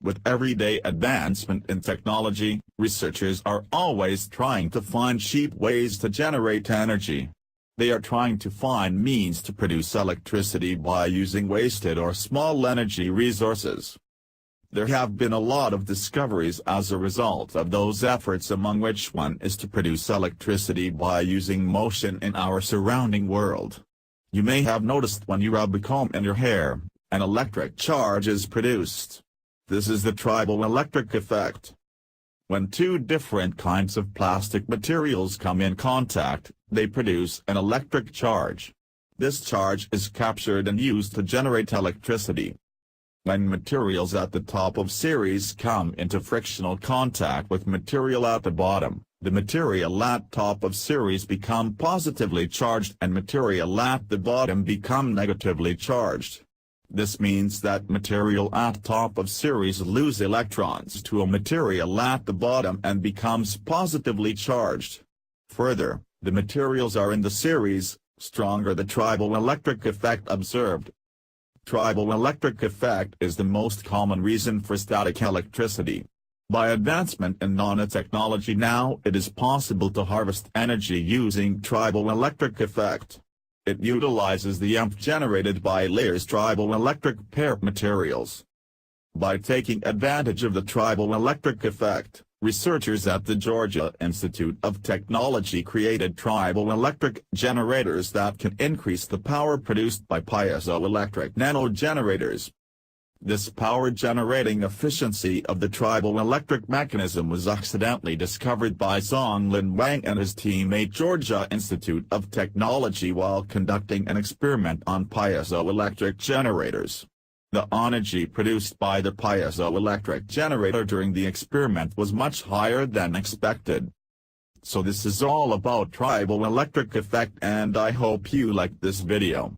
With everyday advancement in technology, researchers are always trying to find cheap ways to generate energy. They are trying to find means to produce electricity by using wasted or small energy resources. There have been a lot of discoveries as a result of those efforts, among which one is to produce electricity by using motion in our surrounding world. You may have noticed when you rub a comb in your hair, an electric charge is produced. This is the triboelectric effect. When two different kinds of plastic materials come in contact, they produce an electric charge. This charge is captured and used to generate electricity. When materials at the top of series come into frictional contact with material at the bottom, the material at top of series become positively charged and material at the bottom become negatively charged. This means that material at top of series lose electrons to a material at the bottom and becomes positively charged. Further, the materials are in the series, stronger the triboelectric effect observed. Triboelectric effect is the most common reason for static electricity. By advancement in nanotechnology now it is possible to harvest energy using triboelectric effect. It utilizes the EMF generated by layers triboelectric pair materials. By taking advantage of the triboelectric effect, researchers at the Georgia Institute of Technology created triboelectric generators that can increase the power produced by piezoelectric nanogenerators. This power-generating efficiency of the triboelectric mechanism was accidentally discovered by Zonglin Wang and his team at Georgia Institute of Technology while conducting an experiment on piezoelectric generators. The energy produced by the piezoelectric generator during the experiment was much higher than expected. So this is all about triboelectric effect, and I hope you liked this video.